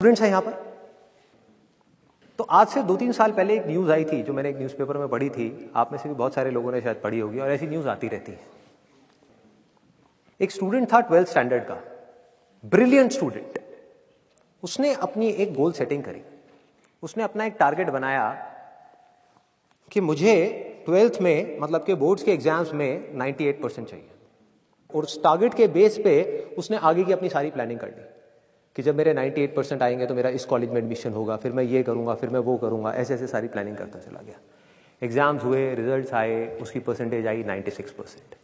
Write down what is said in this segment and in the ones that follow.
Students हैं यहां पर। तो आज से 2-3 साल पहले एक न्यूज आई थी जो मैंने एक न्यूज़पेपर में पढ़ी थी, आप में से भी बहुत सारे लोगों ने शायद पढ़ी होगी और ऐसी न्यूज आती रहती है। एक स्टूडेंट था 12th स्टैंडर्ड का, ब्रिलियंट स्टूडेंट। उसने अपनी एक गोल सेटिंग करी, उसने अपना एक टारगेट बनाया कि मुझे 12th में मतलब के बोर्ड्स के एग्जाम्स में 98% चाहिए। और उस टारगेट के बेस पे उसने आगे की अपनी सारी प्लानिंग कर ली कि जब मेरे 98% आएंगे तो मेरा इस कॉलेज में एडमिशन होगा, फिर मैं ये करूंगा, फिर मैं वो करूंगा, ऐसे ऐसे सारी प्लानिंग करता चला गया। एग्जाम्स हुए, रिजल्ट्स आए, उसकी परसेंटेज आई 96%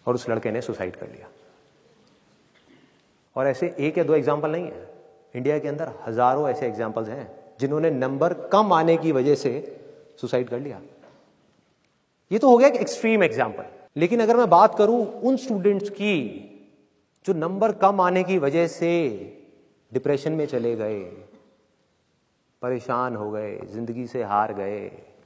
और उस लड़के ने सुसाइड कर लिया। और ऐसे एक या दो एग्जाम्पल नहीं है, इंडिया के अंदर हजारों ऐसे एग्जाम्पल्स हैं जिन्होंने नंबर कम आने की वजह से सुसाइड कर लिया। ये तो हो गया एक एक्सट्रीम एग्जाम्पल। लेकिन अगर मैं बात करूं उन स्टूडेंट्स की जो नंबर कम आने की वजह से डिप्रेशन में चले गए, परेशान हो गए, जिंदगी से हार गए,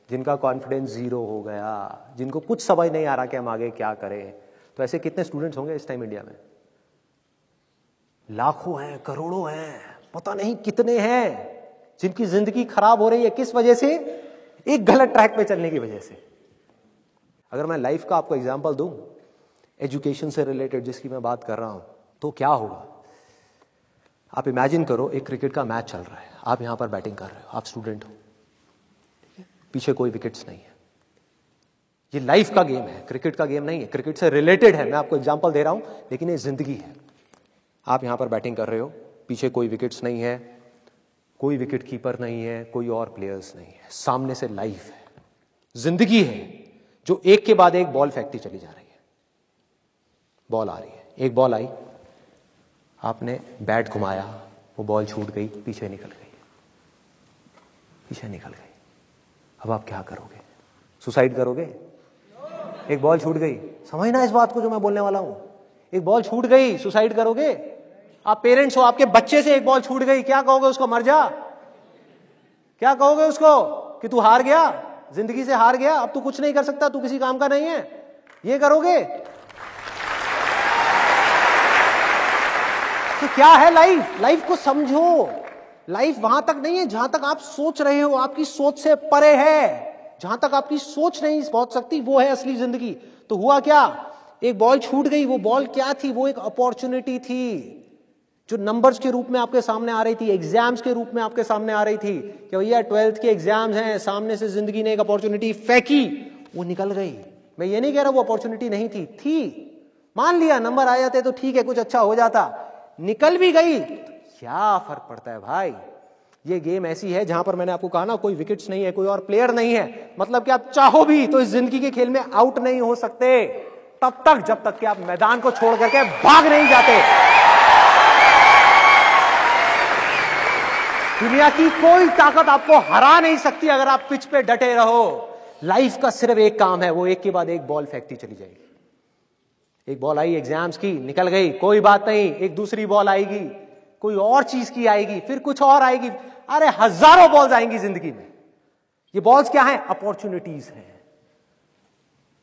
जिनका कॉन्फिडेंस जीरो हो गया, जिनको कुछ समझ नहीं आ रहा कि हम आगे क्या करें, तो ऐसे कितने स्टूडेंट्स होंगे इस टाइम इंडिया में? लाखों हैं, करोड़ों हैं, पता नहीं कितने हैं जिनकी जिंदगी खराब हो रही है। किस वजह से? एक गलत ट्रैक पे चलने की वजह से। अगर मैं लाइफ का आपको एग्जांपल दूं, एजुकेशन से रिलेटेड जिसकी मैं बात कर रहा हूं, तो क्या होगा? आप इमेजिन करो एक क्रिकेट का मैच चल रहा है, आप यहां पर बैटिंग कर रहे हो, आप स्टूडेंट हो, पीछे कोई विकेट्स नहीं है। ये लाइफ का गेम है, क्रिकेट का गेम नहीं है, क्रिकेट से रिलेटेड है। मैं आपको एग्जांपल दे रहा हूं, लेकिन ये जिंदगी है। आप यहां पर बैटिंग कर रहे हो, पीछे कोई विकेट्स नहीं है, कोई विकेट कीपर नहीं है, कोई और प्लेयर्स नहीं है, सामने से लाइफ है, जिंदगी है जो एक के बाद एक बॉल फेंकती चली जा रही है। बॉल आ रही है, एक बॉल आई, आपने बैट घुमाया, वो बॉल छूट गई, पीछे निकल गई, पीछे निकल गई। अब आप क्या करोगे? सुसाइड करोगे? एक बॉल छूट गई, समझना इस बात को जो मैं बोलने वाला हूं। एक बॉल छूट गई, सुसाइड करोगे? आप पेरेंट्स हो, आपके बच्चे से एक बॉल छूट गई, क्या कहोगे उसको? मर जा? क्या कहोगे उसको कि तू हार गया, जिंदगी से हार गया, अब तू कुछ नहीं कर सकता, तू किसी काम का नहीं है? ये करोगे? तो क्या है लाइफ? लाइफ को समझो। लाइफ वहां तक नहीं है जहां तक आप सोच रहे हो, आपकी सोच से परे है। जहां तक आपकी सोच नहीं पहुंच सकती वो है असली जिंदगी। तो हुआ क्या? एक बॉल छूट गई। वो बॉल क्या थी? वो एक अपॉर्चुनिटी थी जो नंबर्स के रूप में आपके सामने आ रही थी, एग्जाम्स के रूप में आपके सामने आ रही थी कि भैया 12th के एग्जाम्स हैं, सामने से जिंदगी ने एक अपॉर्चुनिटी फेंकी, वो निकल गई। मैं ये नहीं कह रहा वो अपॉर्चुनिटी नहीं थी, मान लिया नंबर आ जाते तो ठीक है, कुछ अच्छा हो जाता, निकल भी गई, क्या फर्क पड़ता है भाई? ये गेम ऐसी है जहां पर मैंने आपको कहा ना, कोई विकेट्स नहीं है, कोई और प्लेयर नहीं है, मतलब कि आप चाहो भी तो इस जिंदगी के खेल में आउट नहीं हो सकते तब तक जब तक कि आप मैदान को छोड़ करके भाग नहीं जाते। दुनिया की कोई ताकत आपको हरा नहीं सकती अगर आप पिच पे डटे रहो। लाइफ का सिर्फ एक काम है, वो एक के बाद एक बॉल फेंकती चली जाएगी। एक बॉल आई एग्जाम्स की, निकल गई, कोई बात नहीं, एक दूसरी बॉल आएगी, कोई और चीज की आएगी, फिर कुछ और आएगी। अरे हजारों बॉल्स आएंगी जिंदगी में। ये बॉल्स क्या है? अपॉर्चुनिटीज हैं।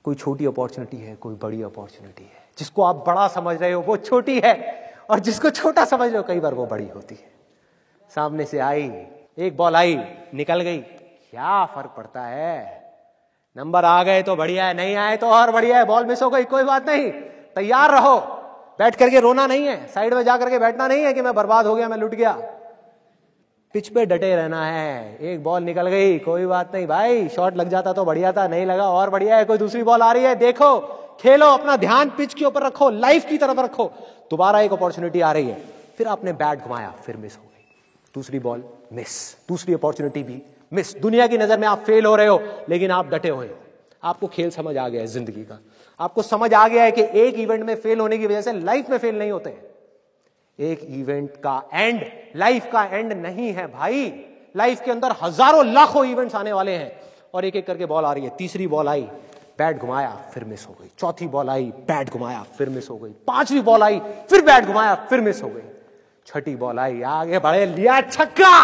कोई छोटी अपॉर्चुनिटी है, कोई बड़ी अपॉर्चुनिटी है। जिसको आप बड़ा समझ रहे हो वो छोटी है, और जिसको छोटा समझ रहे हो कई बार वो बड़ी होती है। सामने से आई, एक बॉल आई, निकल गई, क्या फर्क पड़ता है? नंबर आ गए तो बढ़िया है, नहीं आए तो और बढ़िया है, बॉल मिस हो गई, कोई बात नहीं, तैयार रहो। बैठ करके रोना नहीं है, साइड में जाकर के बैठना नहीं है कि मैं बर्बाद हो गया, मैं लुट गया। पिच पे डटे रहना है। एक बॉल निकल गई, कोई बात नहीं भाई, शॉट लग जाता तो बढ़िया था, नहीं लगा और बढ़िया है, कोई दूसरी बॉल आ रही है, देखो, खेलो, अपना ध्यान पिच के ऊपर रखो, लाइफ की तरफ रखो। दोबारा एक अपॉर्चुनिटी आ रही है, फिर आपने बैट घुमाया, फिर मिस हो गई, दूसरी बॉल मिस, दूसरी अपॉर्चुनिटी भी मिस। दुनिया की नजर में आप फेल हो रहे हो, लेकिन आप डटे हुए हो। आपको खेल समझ आ गया है जिंदगी का, आपको समझ आ गया है कि एक इवेंट में फेल होने की वजह से लाइफ में फेल नहीं होते। एक इवेंट का एंड लाइफ का एंड नहीं है भाई। लाइफ के अंदर हजारों लाखों इवेंट्स आने वाले हैं, और एक एक करके बॉल आ रही है। तीसरी बॉल आई, बैट घुमाया, फिर मिस हो गई। चौथी बॉल आई, बैट घुमाया, फिर मिस हो गई। पांचवी बॉल आई, फिर बैट घुमाया, फिर मिस हो गई। छठी बॉल आई, आगे बढ़े, लिया छक्का।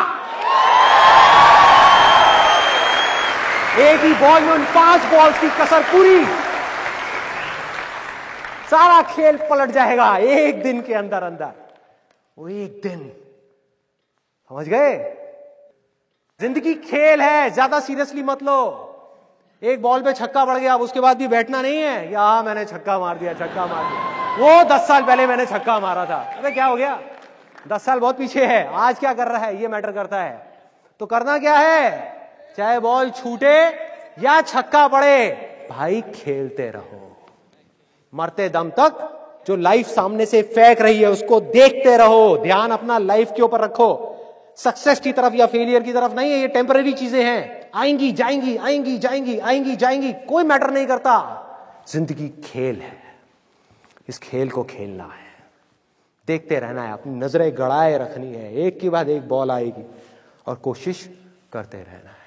एक ही बॉल में उन 5 बॉल्स की कसर पूरी, सारा खेल पलट जाएगा एक दिन के अंदर अंदर। वो एक दिन समझ गए? जिंदगी खेल है, ज्यादा सीरियसली मत लो। एक बॉल पे छक्का पड़ गया, अब उसके बाद भी बैठना नहीं है या मैंने छक्का मार दिया, छक्का मार दिया, वो 10 साल पहले मैंने छक्का मारा था। अबे क्या हो गया? 10 साल बहुत पीछे है, आज क्या कर रहा है ये मैटर करता है। तो करना क्या है, चाहे बॉल छूटे या छक्का पड़े, भाई खेलते रहो मरते दम तक। जो लाइफ सामने से फेंक रही है उसको देखते रहो, ध्यान अपना लाइफ के ऊपर रखो, सक्सेस की तरफ या फेलियर की तरफ नहीं है। ये टेम्पररी चीजें हैं, आएंगी जाएंगी, आएंगी जाएंगी, आएंगी जाएंगी, कोई मैटर नहीं करता। जिंदगी खेल है, इस खेल को खेलना है, देखते रहना है, अपनी नजरें गड़ाए रखनी है, एक के बाद एक बॉल आएगी और कोशिश करते रहना है।